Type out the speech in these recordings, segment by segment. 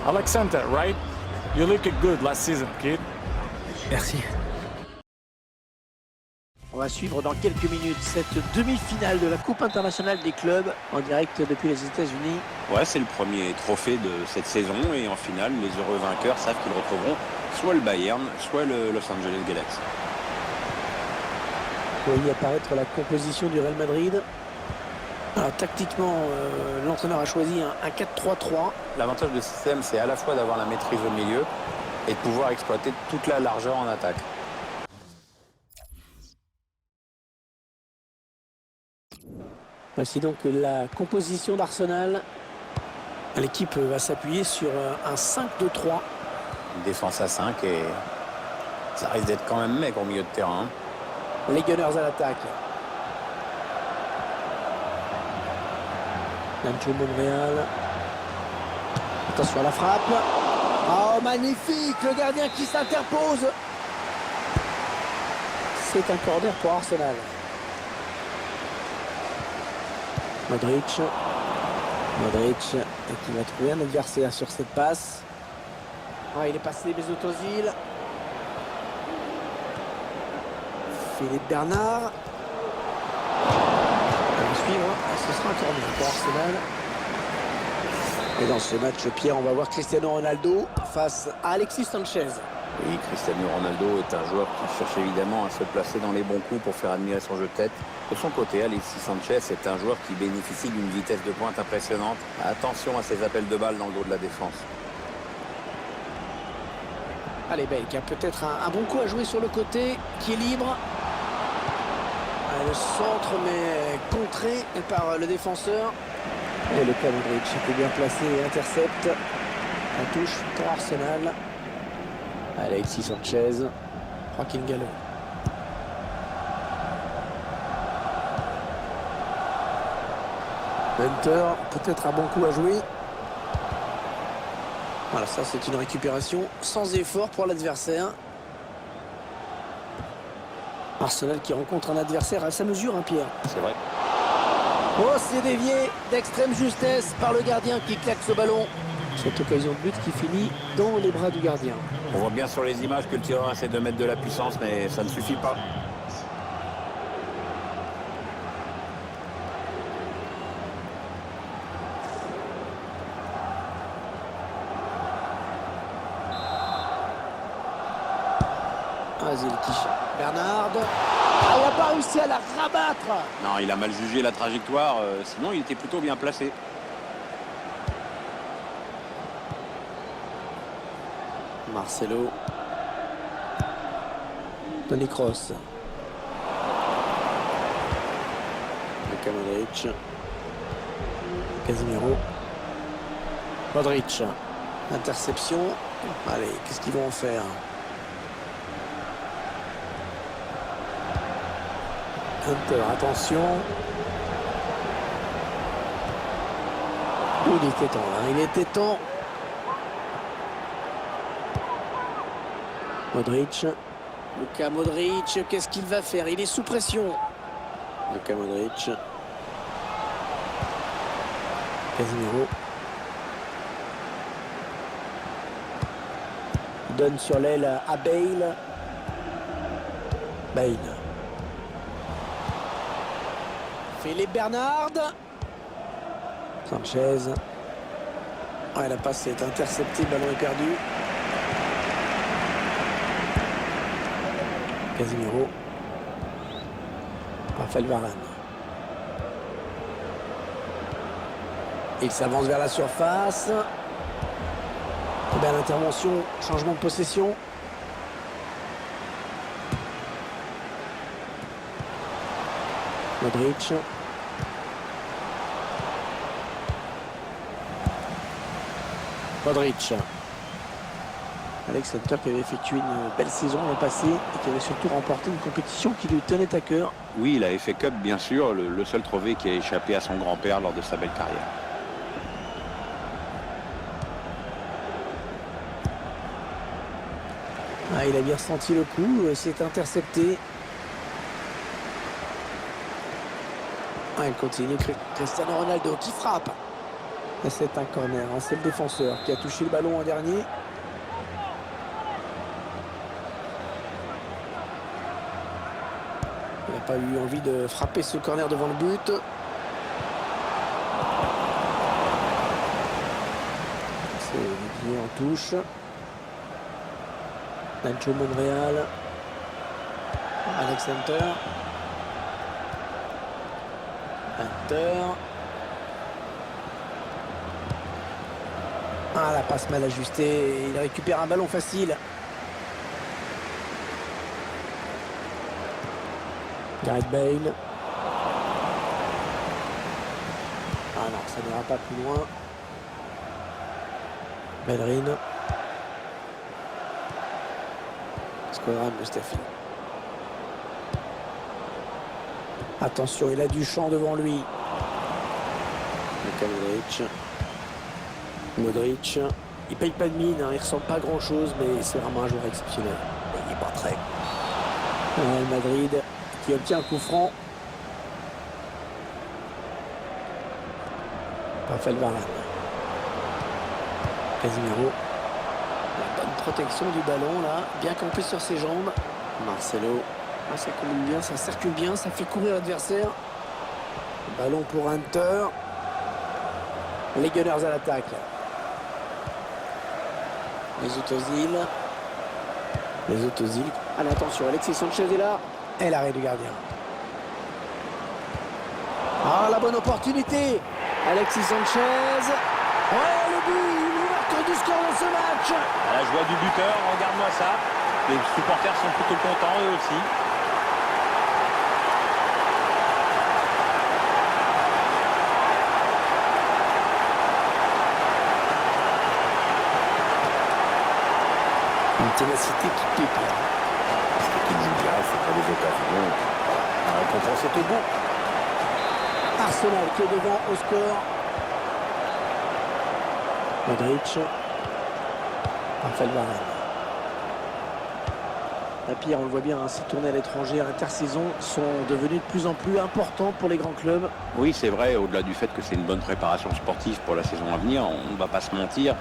Alexander, right? You looked good last season, kid. Merci. On va suivre dans quelques minutes cette demi-finale de la Coupe internationale des clubs en direct depuis les États-Unis. Ouais, c'est le premier trophée de cette saison et en finale, les heureux vainqueurs savent qu'ils retrouveront soit le Bayern, soit le Los Angeles Galaxy. Vous voyez apparaître la composition du Real Madrid. Alors, tactiquement, l'entraîneur a choisi un 4-3-3. L'avantage du système, c'est à la fois d'avoir la maîtrise au milieu et de pouvoir exploiter toute la largeur en attaque. Voici donc la composition d'Arsenal. L'équipe va s'appuyer sur un 5-2-3. Une défense à 5 et ça risque d'être quand même mec au milieu de terrain. Les Gunners à l'attaque. Nacho Monreal. Attention à la frappe. Oh, magnifique! Le gardien qui s'interpose. C'est un corner pour Arsenal. Modric qui va trouver un adversaire sur cette passe. Oh, il est passé Mesut Ozil. Philippe Bernard. On va suivre. Ce sera un corner pour Arsenal. Et dans ce match, Pierre, on va voir Cristiano Ronaldo face à Alexis Sanchez. Oui, Cristiano Ronaldo est un joueur qui cherche évidemment à se placer dans les bons coups pour faire admirer son jeu de tête. De son côté, Alexis Sanchez est un joueur qui bénéficie d'une vitesse de pointe impressionnante. Attention à ses appels de balle dans le dos de la défense. Allez, Bale qui a peut-être un bon coup à jouer sur le côté, qui est libre. Le centre, mais contré par le défenseur. Et le Modric était bien placé et intercepte. La touche pour Arsenal. Alexis Sanchez. Joaquin Gallo. Hunter, peut-être un bon coup à jouer. Voilà, ça c'est une récupération sans effort pour l'adversaire. Arsenal qui rencontre un adversaire à sa mesure, hein, Pierre. C'est vrai. Oh, c'est dévié d'extrême justesse par le gardien qui claque ce ballon. Cette occasion de but qui finit dans les bras du gardien. On voit bien sur les images que le tireur essaie de mettre de la puissance, mais ça ne suffit pas. Ozil qui Bernard. Ah, il n'a pas réussi à la rabattre. Non, il a mal jugé la trajectoire, sinon il était plutôt bien placé. Marcelo. Toni Kroos. Luka Modric. Casemiro. Modric. Interception. Allez, qu'est-ce qu'ils vont en faire? Hunter, attention. Il était temps, hein, il était temps. Modric. Luka Modric, qu'est-ce qu'il va faire? Il est sous pression. Luka Modric. Casemiro. Donne sur l'aile à Bale. Bale. Philippe Bernard. Sanchez. Ouais, la passe est interceptée, le ballon est perdu. Casemiro. Raphaël Varane. Il s'avance vers la surface. Et bien l'intervention, changement de possession. Modric. Modric. Alex Hunter qui avait effectué une belle saison l'an passé et qui avait surtout remporté une compétition qui lui tenait à cœur. Oui, il a FA Cup, bien sûr, le seul trophée qui a échappé à son grand-père lors de sa belle carrière. Ah, il a bien ressenti le coup, c'est intercepté. Ah, il continue, Cristiano Ronaldo qui frappe. Et c'est un corner, hein. C'est le défenseur qui a touché le ballon en dernier. Il n'a pas eu envie de frapper ce corner devant le but. C'est Didier en touche. Nacho Monreal. Alex Hunter. Hunter. Ah, la passe mal ajustée. Il récupère un ballon facile. Gareth Bale. Ah non, ça n'ira pas plus loin. Bellerin. Skodran Mustafi. Attention, il a du champ devant lui. Modric. Il paye pas de mine, hein. Il ressemble pas à grand chose, mais c'est vraiment un joueur exceptionnel. Il est pas très. Real Madrid qui obtient un coup franc. Raphaël Varane. Casemiro. La bonne protection du ballon là, bien campé sur ses jambes. Marcelo. Ah, ça combine bien, ça circule bien, ça fait courir l'adversaire. Ballon pour Hunter. Les Gunners à l'attaque. Les Ozil. Allez, attention, Alexis Sanchez est là. Et l'arrêt du gardien. Ah, la bonne opportunité. Alexis Sanchez. Ouais, le but, l'ouverture du score dans ce match. À la joie du buteur, regarde-moi ça. Les supporters sont plutôt contents eux aussi. Une ténacité qui pique là. Parce qu'il joue bien, c'est pas des occasions. La récompense est au bout. Arsenal qui est devant au score. Modric. Raphaël Varane. La Pierre, on le voit bien, hein, ces tournées à l'étranger à l'intersaison sont devenues de plus en plus importantes pour les grands clubs. Oui, c'est vrai, au-delà du fait que c'est une bonne préparation sportive pour la saison à venir, on ne va pas se mentir.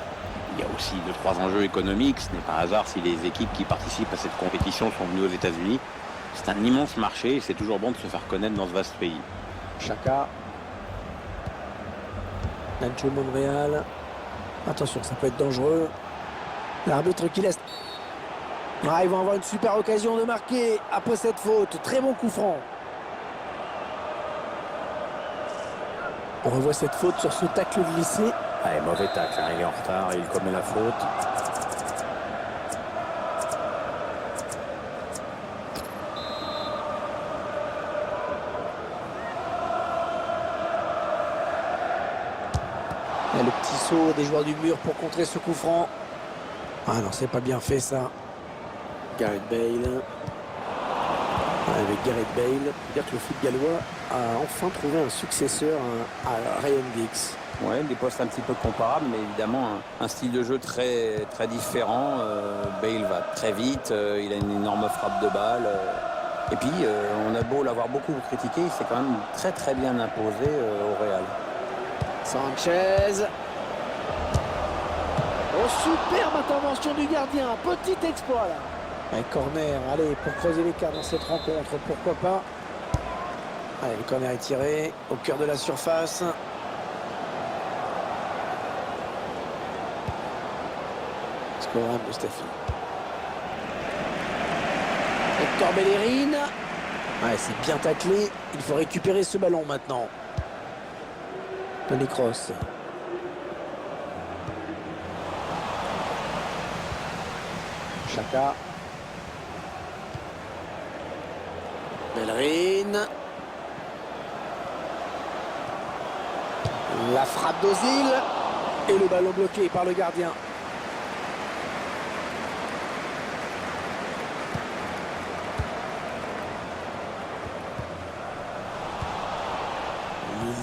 Il y a aussi 2-3 enjeux économiques. Ce n'est pas un hasard si les équipes qui participent à cette compétition sont venues aux États-Unis. C'est un immense marché et c'est toujours bon de se faire connaître dans ce vaste pays. Chaka. Nacho Monreal. Attention, ça peut être dangereux. L'arbitre qui laisse. Ah, ils vont avoir une super occasion de marquer après cette faute. Très bon coup franc. On revoit cette faute sur ce tacle glissé. Allez, mauvais tacle, hein. Il est en retard, il commet la faute. Et le petit saut des joueurs du mur pour contrer ce coup franc. Ah non, c'est pas bien fait ça. Gareth Bale. Avec Gareth Bale, dire que le foot gallois a enfin trouvé un successeur à Ryan Giggs. Ouais, des postes un petit peu comparables, mais évidemment un style de jeu très, très différent. Bale va très vite, il a une énorme frappe de balle. Et puis, on a beau l'avoir beaucoup critiqué, il s'est quand même très très bien imposé au Real. Sanchez. Oh, superbe intervention du gardien. Petit exploit là. Un corner, allez, pour creuser l'écart dans cette rencontre, pourquoi pas. Allez, le corner est tiré au cœur de la surface. Skodran Mustafi. Hector Bellerin. Ouais, c'est bien taclé. Il faut récupérer ce ballon maintenant. Toni Kroos. Chaka. Bellerin. La frappe d'Ozil. Et le ballon bloqué par le gardien.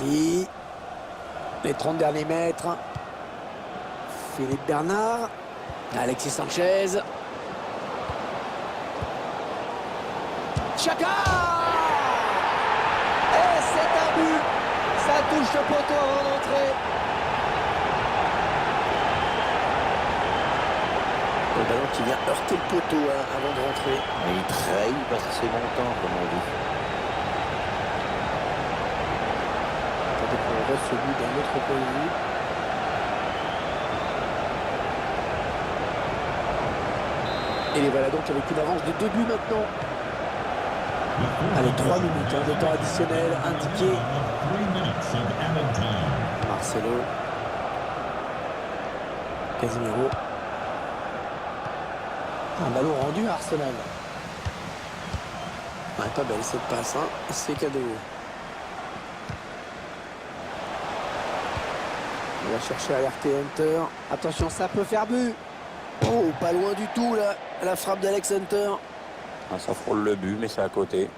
Lili. Les 30 derniers mètres. Philippe Bernard. Alexis Sanchez. Chaka. Et c'est un but. Ça touche le poteau avant d'entrer. Le ballon qui vient heurter le poteau avant de rentrer. Et il trahit parce que c'est longtemps, comme on dit. Attendez qu'on voit ce but d'un autre point de vue. Et les voilà donc avec une avance de 2 buts maintenant. Allez, 3 minutes de temps additionnel indiqué. Marcelo. Casemiro. Un ballon rendu à Arsenal. Ouais, pas belle cette passe, hein. C'est cadeau. On va chercher à alerter Hunter. Attention, ça peut faire but. Oh, pas loin du tout là. La frappe d'Alex Hunter. Ah, ça frôle le but, mais c'est à côté.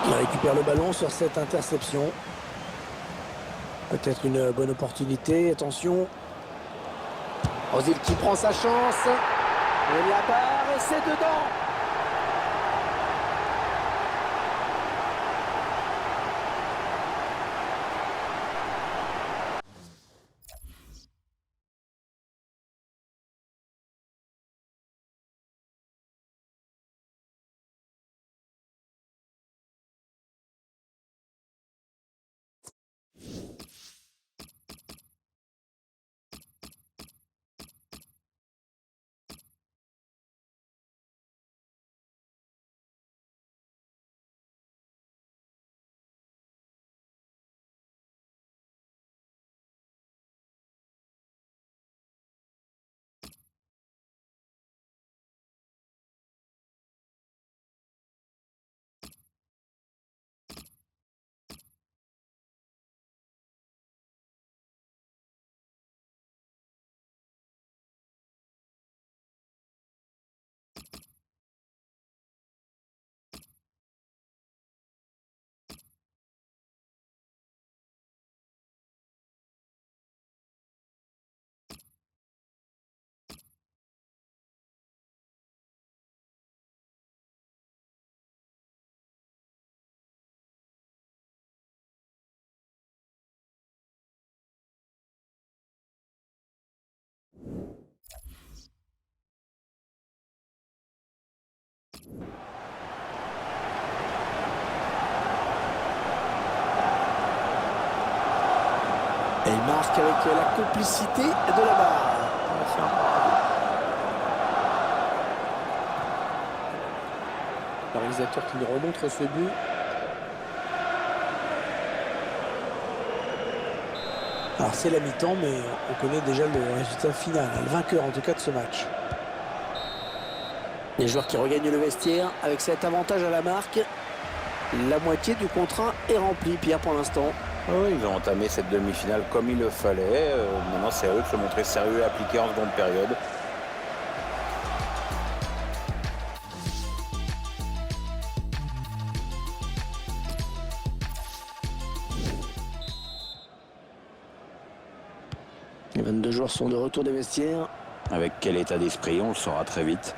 Il récupère le ballon sur cette interception. Peut-être une bonne opportunité. Attention. Ozil qui prend sa chance. Et la barre et c'est dedans. Et il marque avec la complicité de la barre. Le réalisateur qui nous remontre ce but. Alors c'est la mi-temps, mais on connaît déjà le résultat final, le vainqueur en tout cas de ce match. Les joueurs qui regagnent le vestiaire avec cet avantage à la marque. La moitié du contrat est rempli, Pierre, pour l'instant. Oui, ils ont entamé cette demi-finale comme il le fallait. Maintenant, c'est à eux de se montrer sérieux et appliqués en seconde période. Les 22 joueurs sont de retour des vestiaires. Avec quel état d'esprit, on le saura très vite.